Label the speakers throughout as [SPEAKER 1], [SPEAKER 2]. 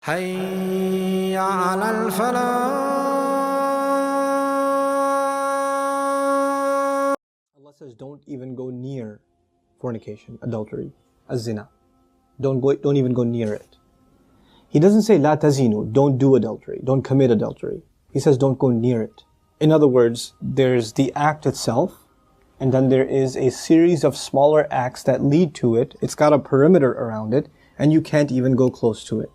[SPEAKER 1] حي على الفلاح.
[SPEAKER 2] Allah says, don't even go near fornication, adultery, az-zina. Don't even go near it. He doesn't say, la tazinu, don't do adultery, don't commit adultery. He says, don't go near it. In other words, there's the act itself, and then there is a series of smaller acts that lead to it. It's got a perimeter around it, and you can't even go close to it.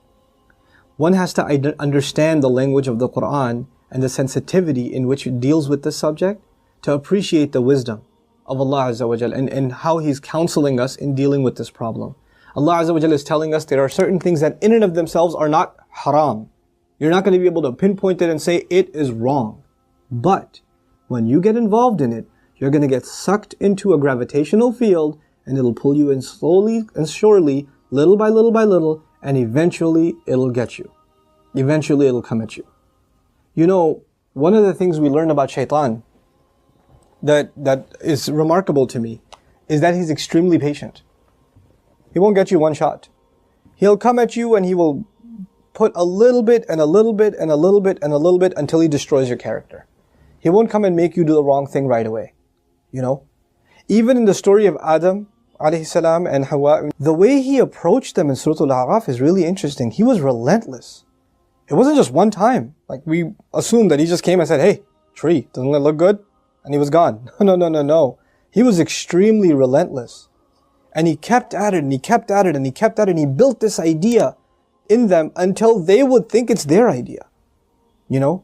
[SPEAKER 2] One has to understand the language of the Quran and the sensitivity in which it deals with this subject to appreciate the wisdom of Allah Azza wa Jal and how He's counseling us in dealing with this problem. Allah Azza wa Jal is telling us there are certain things that in and of themselves are not haram. You're not going to be able to pinpoint it and say it is wrong. But when you get involved in it, you're going to get sucked into a gravitational field and it'll pull you in slowly and surely, little by little by little, and eventually it'll get you. Eventually it'll come at you. You know, one of the things we learn about Shaytan that is remarkable to me is that he's extremely patient. He won't get you one shot. He'll come at you and he will put a little bit and a little bit and a little bit and a little bit until he destroys your character. He won't come and make you do the wrong thing right away. You know? Even in the story of Adam alayhi salam and Hawa, the way he approached them in Surah Al-A'raf is really interesting. He was relentless. It wasn't just one time. Like we assumed that he just came and said, hey, tree, doesn't it look good? And he was gone. No. He was extremely relentless. And he kept at it and he kept at it and he kept at it and he built this idea in them until they would think it's their idea. You know?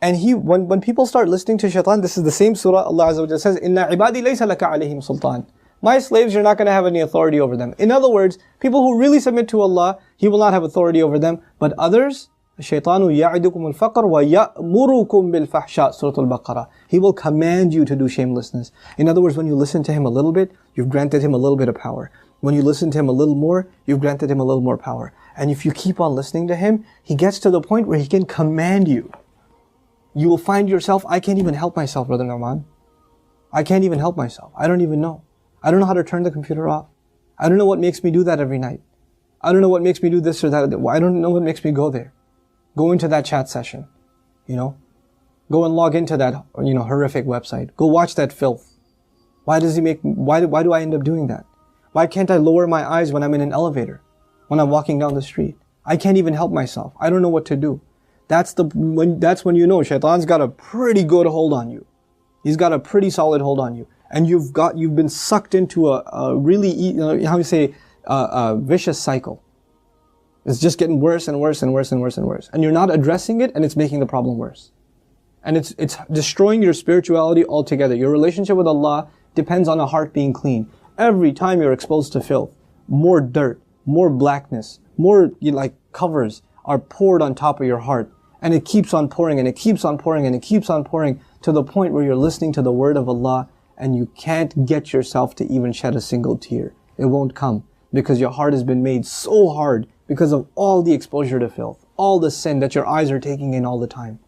[SPEAKER 2] And when people start listening to Shaitan, this is the same surah Allah Azza wa Jalla says, Inna ibadi laysa laka alayhim sultan. My slaves, you're not going to have any authority over them. In other words, people who really submit to Allah, He will not have authority over them. But others, الشَّيْطَانُ يَعِدُكُمُ الْفَقْرَ وَيَأْمُرُكُمْ بِالْفَحْشَاءِ Surah Al-Baqarah. He will command you to do shamelessness. In other words, when you listen to him a little bit, you've granted him a little bit of power. When you listen to him a little more, you've granted him a little more power. And if you keep on listening to him, he gets to the point where he can command you. You will find yourself, I can't even help myself, Brother Nouman. I can't even help myself. I don't even know. I don't know how to turn the computer off. I don't know what makes me do that every night. I don't know what makes me do this or that. I don't know what makes me go there. Go into that chat session, you know. Go and log into that, horrific website. Go watch that filth. Why do I end up doing that? Why can't I lower my eyes when I'm in an elevator? When I'm walking down the street? I can't even help myself. I don't know what to do. That's when you know Shaitan's got a pretty good hold on you. He's got a pretty solid hold on you. And you've been sucked into a really, a vicious cycle. It's just getting worse and worse and worse and worse and worse. And you're not addressing it and it's making the problem worse. And it's destroying your spirituality altogether. Your relationship with Allah depends on a heart being clean. Every time you're exposed to filth, more dirt, more blackness, more covers are poured on top of your heart. And it keeps on pouring and it keeps on pouring and it keeps on pouring to the point where you're listening to the word of Allah and you can't get yourself to even shed a single tear. It won't come because your heart has been made so hard because of all the exposure to filth, all the sin that your eyes are taking in all the time.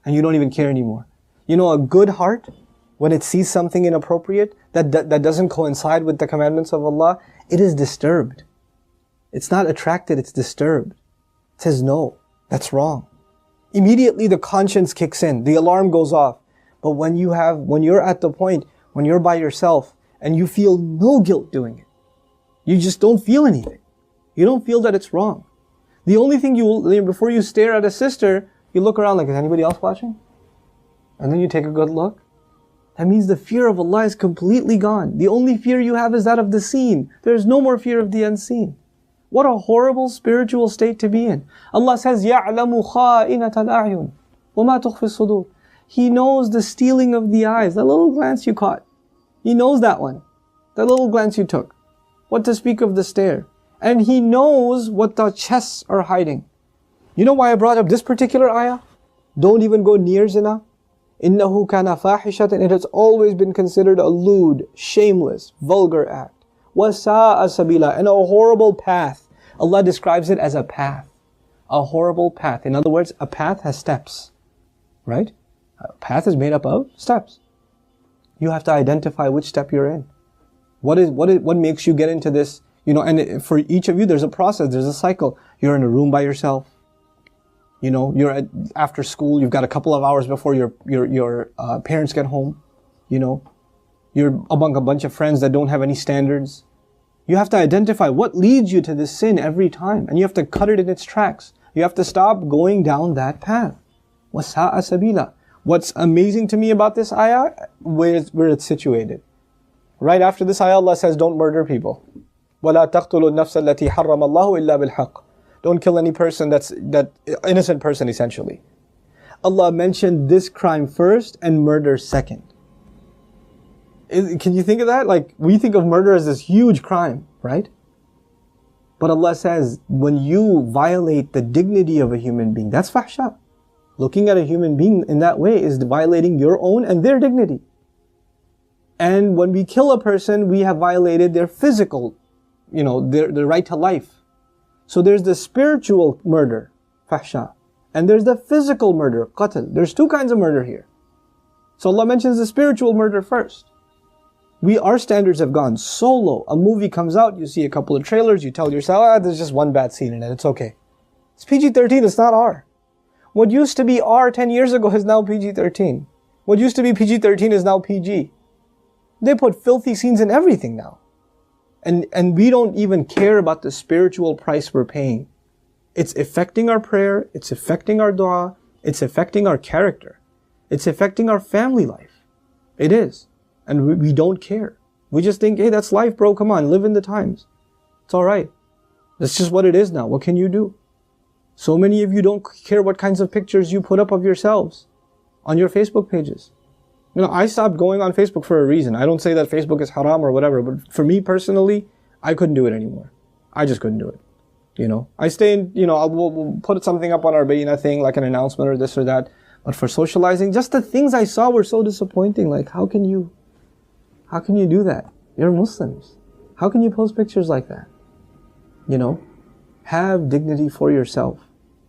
[SPEAKER 2] And you don't even care anymore. You know, a good heart, when it sees something inappropriate that doesn't coincide with the commandments of Allah, it is disturbed. It's not attracted, it's disturbed. It says, no, that's wrong. Immediately the conscience kicks in, the alarm goes off. But when you're at the point, when you're by yourself and you feel no guilt doing it, you just don't feel anything. You don't feel that it's wrong. The only thing before you stare at a sister, you look around like, is anybody else watching? And then you take a good look. That means the fear of Allah is completely gone. The only fear you have is that of the seen. There is no more fear of the unseen. What a horrible spiritual state to be in. Allah says, يَعْلَمُ خَائِنَةَ الْأَعْيُنِ وَمَا تُخْفِي الصُّدُورِ. He knows the stealing of the eyes, that little glance you caught. He knows that one. That little glance you took. What to speak of the stare. And He knows what the chests are hiding. You know why I brought up this particular ayah? Don't even go near zina. إِنَّهُ كَانَ فَاحِشَةً. It has always been considered a lewd, shameless, vulgar act. وَسَاءَ سَبِيلًا. And a horrible path. Allah describes it as a path. A horrible path. In other words, a path has steps. Right? A path is made up of steps. You have to identify which step you're in. What makes you get into this? And for each of you, there's a process, there's a cycle. You're in a room by yourself. You're after school, you've got a couple of hours before your parents get home. You're among a bunch of friends that don't have any standards. You have to identify what leads you to this sin every time, and you have to cut it in its tracks. You have to stop going down that path. وَسَاءَ سَبِيلًا. What's amazing to me about this ayah, where it's situated. Right after this ayah, Allah says, don't murder people. وَلَا تَقْتُلُوا النَّفْسَ الَّتِي حَرَّمَ اللَّهُ إِلَّا بِالْحَقِّ. Don't kill any person that innocent person, essentially. Allah mentioned this crime first and murder second. Can you think of that? Like, we think of murder as this huge crime, right? But Allah says, when you violate the dignity of a human being, that's fahsha. Looking at a human being in that way is violating your own and their dignity. And when we kill a person, we have violated their physical, their right to life. So there's the spiritual murder, fahsha. And there's the physical murder, qatl. There's two kinds of murder here. So Allah mentions the spiritual murder first. Our standards have gone so low. A movie comes out, you see a couple of trailers, you tell yourself, there's just one bad scene in it, it's okay. It's PG-13, it's not R. What used to be R 10 years ago is now PG-13. What used to be PG-13 is now PG. They put filthy scenes in everything now. And we don't even care about the spiritual price we're paying. It's affecting our prayer, it's affecting our dua, it's affecting our character. It's affecting our family life. It is. And we don't care. We just think, hey, that's life, bro, come on, live in the times. It's alright. That's just what it is now. What can you do? So many of you don't care what kinds of pictures you put up of yourselves on your Facebook pages. I stopped going on Facebook for a reason. I don't say that Facebook is haram or whatever, but for me personally, I couldn't do it anymore. I just couldn't do it. I stay in, we'll put something up on our Bayina thing, like an announcement or this or that. But for socializing, just the things I saw were so disappointing. Like, how can you do that? You're Muslims. How can you post pictures like that? Have dignity for yourself.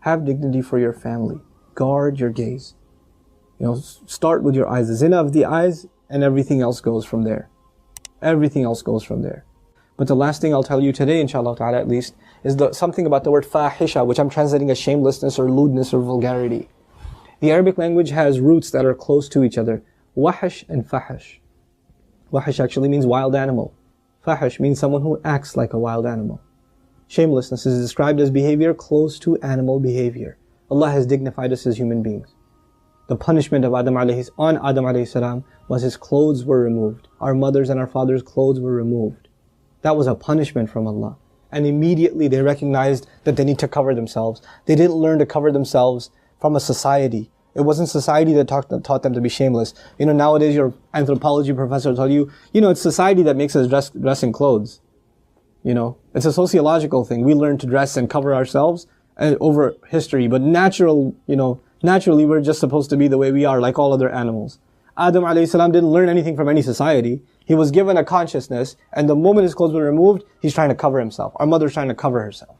[SPEAKER 2] Have dignity for your family. Guard your gaze. Start with your eyes. The zina of the eyes, and everything else goes from there. Everything else goes from there. But the last thing I'll tell you today, inshallah ta'ala at least, is something about the word fahisha, which I'm translating as shamelessness or lewdness or vulgarity. The Arabic language has roots that are close to each other. Wahash and fahash. Wahash actually means wild animal. Fahash means someone who acts like a wild animal. Shamelessness is described as behavior close to animal behavior. Allah has dignified us as human beings. The punishment of Adam alayhi salam was his clothes were removed. Our mothers and our fathers' clothes were removed. That was a punishment from Allah. And immediately they recognized that they need to cover themselves. They didn't learn to cover themselves from a society. It wasn't society that taught them to be shameless. Nowadays your anthropology professor told you, it's society that makes us dress in clothes. It's a sociological thing. We learn to dress and cover ourselves over history. But naturally we're just supposed to be the way we are, like all other animals. Adam alayhi salam didn't learn anything from any society. He was given a consciousness, and the moment his clothes were removed, he's trying to cover himself. Our mother's trying to cover herself.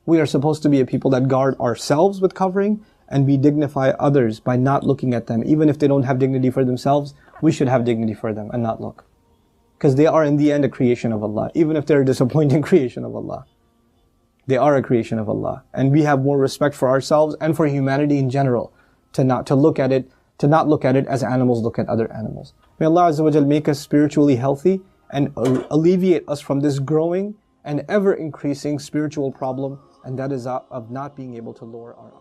[SPEAKER 2] We are supposed to be a people that guard ourselves with covering, and we dignify others by not looking at them. Even if they don't have dignity for themselves, we should have dignity for them and not look. Because they are in the end a creation of Allah. Even if they're a disappointing creation of Allah. They are a creation of Allah. And we have more respect for ourselves and for humanity in general. To not look at it as animals look at other animals. May Allah Azza wa Jal make us spiritually healthy and alleviate us from this growing and ever increasing spiritual problem, and that is of not being able to lower our eyes.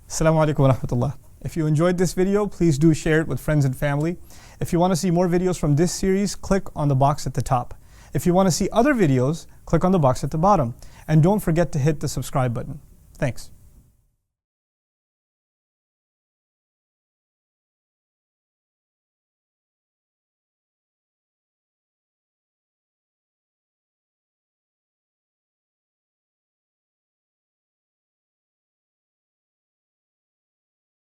[SPEAKER 3] Assalamu alaikum wa rahmatullah. If you enjoyed this video, please do share it with friends and family. If you want to see more videos from this series, click on the box at the top. If you want to see other videos, click on the box at the bottom. And don't forget to hit the subscribe button. Thanks.